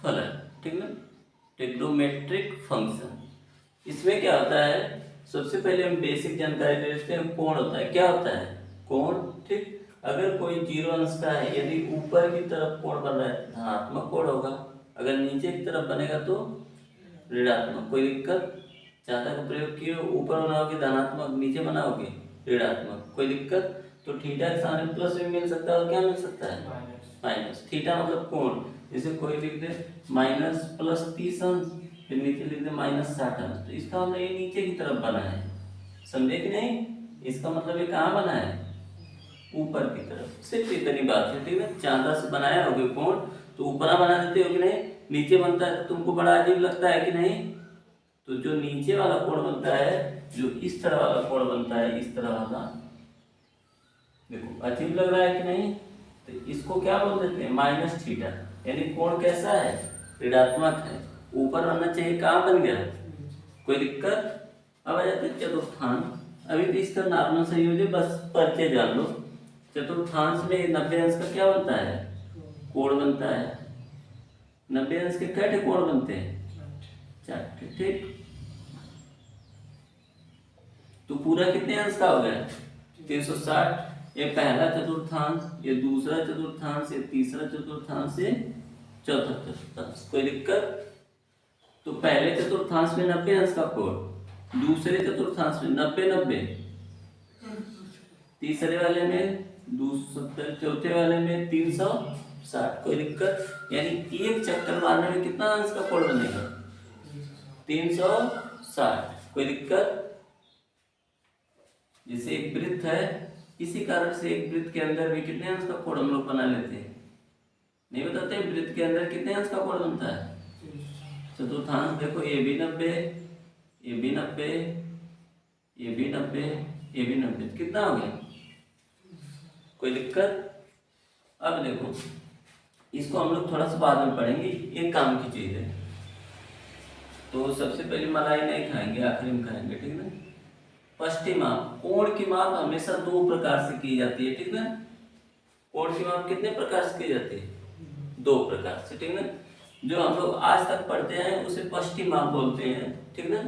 फलन, ठीक ना, ट्रिग्नोमेट्रिक फंक्शन। इसमें क्या होता है, सबसे पहले हम बेसिक जानकारी ले लेते हैं। कोण होता है, क्या होता है, कोण, ठीक। अगर कोई 0 अंश का है, यदि ऊपर की तरफ कोण बन रहा है धनात्मक कोण होगा, अगर नीचे की तरफ बनेगा तो ऋणात्मक। कोई दिक्कत, चाहता का प्रयोग किए ऊपर बनाओगे धनात्मक, नीचे बनाओगे ऋणात्मक, कोई दिक्कत। तो थीटा के सामने प्लस भी मिल सकता है और क्या मिल सकता है, माइनस। थीटा मतलब कोण, जैसे कोई लिख दे माइनस प्लस 30 अंश, फिर नीचे लिख दे माइनस 60 अंश, तो इसका मतलब ये नीचे की तरफ बना है, समझे कि नहीं। इसका मतलब ये कहाँ बना है, ऊपर की तरफ। सिर्फ इतनी बात है, ठीक है। चांदा से बनाया होगे कोण तो ऊपरा बना देते हो कि नहीं, नीचे बनता है तो तुमको बड़ा अजीब लगता है कि नहीं। तो जो नीचे वाला कोण बनता है, जो इस तरह वाला कोण बनता है, इस तरह वाला, देखो अजीब लग रहा है कि नहीं, तो इसको क्या बोल देते हैं, माइनस थीटा। यानी कोण कैसा है, ऋणात्मक है, ऊपर बनना चाहिए, कहाँ बन गया, कोई दिक्कत। अब आ जाते हैं चतुर्थांश। अभी भी इसका नॉर्मल संयोजन है, बस परिचय जान लो। चतुर्थांश में 90 अंश का क्या बनता है, कोण बनता है। 90 अंश के कैसे कोण बनते हैं, 4, ठीक। तो पूरा कितने अंश का हो गया, 360। ये पहला चतुर्थांश, ये दूसरा चतुर्थांश, ये तीसरा चतुर्थांश, ये चौथा चतुर्थांश, कोई दिक्कत। तो पहले चतुर्थांश में 90 अंश का कोण, दूसरे चतुर्थांश में 90-90, तीसरे वाले में 270, चौथे वाले में 360, कोई दिक्कत। यानी एक चक्कर मारने में कितना अंश का कोण बनेगा, 360, कोई दिक्कत। जैसे एक वृत्त है, इसी कारण से एक वृत्त के अंदर भी कितने अंश का कोण हम लोग बना लेते हैं, नहीं बताते वृत्त के अंदर कितने अंश का कोण बनता है। चतुर्थांश देखो, ये भी 90, ये भी 90, ये भी 90, ये भी 90, कितना हो गया, कोई दिक्कत। अब देखो, इसको हम लोग थोड़ा सा बाद में पढ़ेंगे, एक काम की चीज है। तो सबसे पहले मलाई नहीं खाएंगे, आखिरी में खाएंगे, ठीक ना। पष्टी माप, कोण की माप हमेशा 2 प्रकार से की जाती है, ठीक ना। कोण की माप कितने प्रकार से की जाती है, 2 प्रकार से, ठीक ना। जो हम लोग आज तक पढ़ते हैं उसे पष्टी माप बोलते हैं, ठीक ना।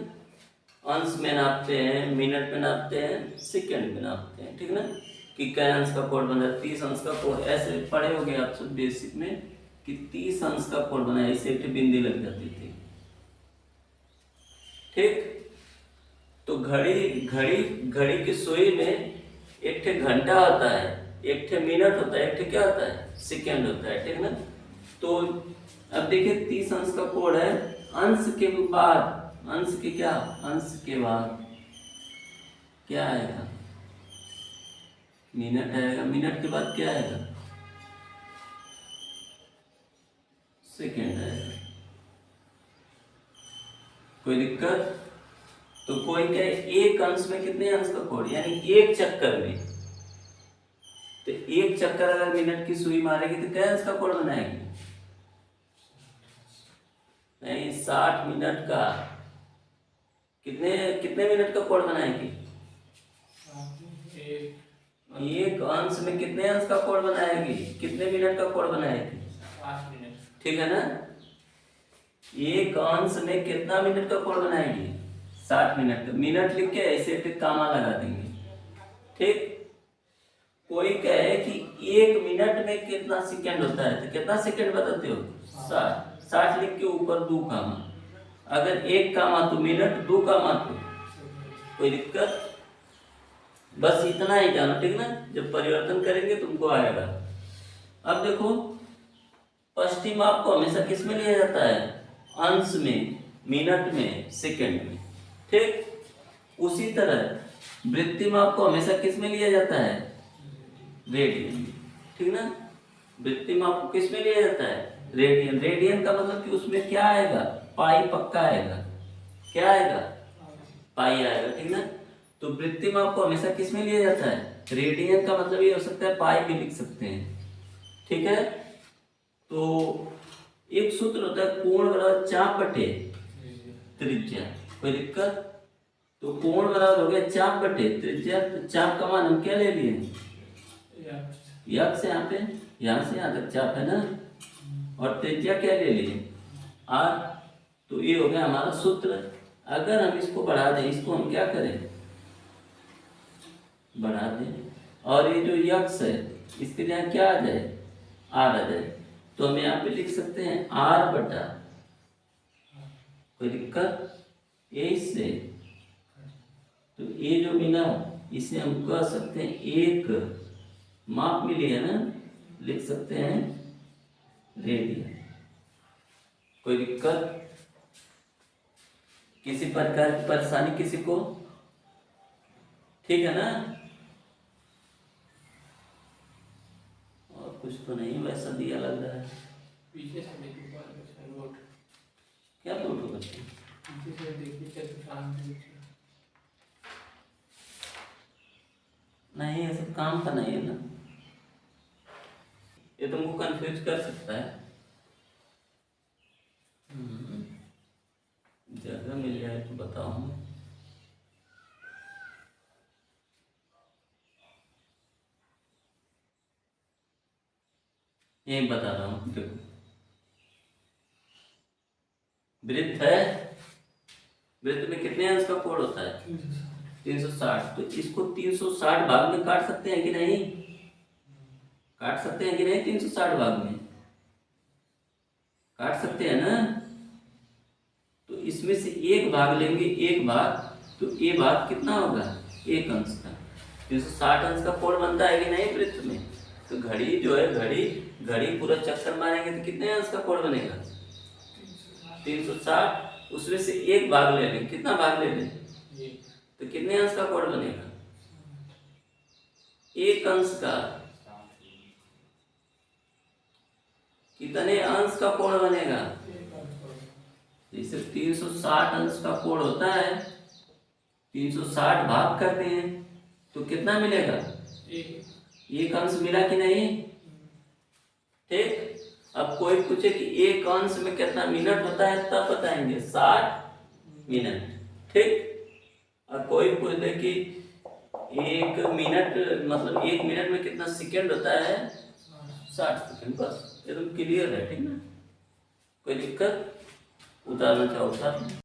अंश में नापते हैं, मिनट में नापते हैं, सेकंड में नापते हैं, ठीक ना। कि कै अंश का कोण बना, 30 अंश का कोण, ऐसे पढ़े होंगे आप सब बेसिक में कि 30 अंश का कोण बना, ऐसे एक बिंदी लग जाती थी, ठीक। तो घड़ी की सुई में एक ठे घंटा होता है, एक ठे मिनट होता है, एक ठे क्या होता है, सेकंड होता है, ठीक ना। तो अब देखिए 30 अंश का कोण है, अंश के बाद, अंश के क्या, अंश के बाद क्या आएगा, मिनट आएगा, मिनट के बाद क्या आएगा, सेकंड आएगा, कोई दिक्कत। तो कोई क्या, एक अंश में कितने अंश का कोण, यानी एक चक्कर में, तो एक चक्कर अगर मिनट की सुई मारेगी तो क्या अंश का कोण बनाएगी, नहीं 60 मिनट का, कितने कितने मिनट का कोण बनाएगी, एक अंश में कितने अंश का कोण बनाएगी, कितने मिनट का कोण बनाएगी, 8 मिनट, ठीक है ना। एक अंश में कितना मिनट का कोण बनाएगी, 60 मिनट का। मिनट लिख के ऐसे टिक कामा लगा देंगे, ठीक। कोई कहे कि 1 मिनट में कितना सेकंड होता है, तो कितना सेकंड बताते हो, 60, 60 लिख के ऊपर 2 कामा, अगर 1 कामा तो मिनट, 2 कामा तो, कोई दिक्कत। बस इतना ही जानो, ठीक ना। जब परिवर्तन करेंगे तुमको आएगा। अब देखो, पष्टी माप को हमेशा किस में लिया जाता है, अंश में, मिनट में, सेकंड में, ठीक। उसी तरह वृत्ति माप को हमेशा किस में लिया जाता है, रेडियन में, ठीक ना। वृत्ति माप को किस में लिया जाता है, रेडियन। रेडियन का मतलब कि उसमें क्या आएगा, पाई पक्का आएगा, क्या आएगा, पाई आएगा, ठीक ना। तो वृत्ति माप को हमेशा किस में लिया जाता है, रेडियन का मतलब ये हो सकता है, पाई भी लिख सकते हैं, ठीक है। तो एक सूत्र होता है, कोण बराबर चाप बटे त्रिज्या, कोई दिक्कत। तो कोण बराबर हो गया चाप बटे त्रिज्या, तो चाप का मान हम क्या ले लिए, यक्स, यहाँ पे यहाँ से यहाँ तक चाप है ना, और त्रिज्या क्या ले लिए, आर। तो ये हो गया हमारा सूत्र। अगर हम इसको बढ़ा दें, इसको हम क्या करें, बढ़ा दें, और ये जो यक्स है इसके लिए क्या आ जाए, आर आ जाए। तो हम यहाँ पे लिख सकते हैं आर बटा, कोई दिक्कत यही से। तो ये जो मिला इसे हम कह सकते हैं एक माप मिली है ना, लिख सकते हैं रेडियन। कोई दिक्कत, किसी प्रकार की परेशानी किसी को, ठीक है ना। और कुछ तो नहीं वैसा दिया लग रहा है, पीछे से देखिए नोट, क्या नोट होगा, पीछे से देखिए नहीं ये सब काम का नहीं है ना, ये तुमको कंफ्यूज कर सकता है। जगह मिल जाए तो बताऊं। ये बता रहा हूँ, देखो वृत्त है, वृत्त में कितने अंश का कोण होता है, 360। तो इसको 360 भाग में काट सकते हैं कि नहीं, काट सकते हैं कि नहीं, 360 भाग में काट सकते हैं ना। तो इसमें से एक भाग लेंगे, एक भाग, तो ये भाग कितना होगा, एक अंश का। 360 अंश का कोण बनता है कि नहीं वृत्त में। तो घड़ी जो है, घड़ी पूरा चक्कर मारेंगे तो कितने अंश का कोण बनेगा, 360। उसमें से एक भाग ले लें, कितना भाग ले लें, तो कितने अंश का कोण बनेगा, एक अंश का। कितने अंश का कोण बनेगा, जैसे 360 अंश का कोण होता है, 360 भाग करते हैं तो कितना मिलेगा, एक अंश मिला कि नहीं। ठीक, अब कोई पूछे कि एक अंश में कितना मिनट होता है, तब बताएंगे 60 मिनट। ठीक, और कोई पूछ दे कि एक मिनट मतलब एक मिनट में कितना सेकंड होता है, 60 सेकंड, बस एकदम क्लियर है। ठीक ना, कोई दिक्कत, उतारना चाहो उतार।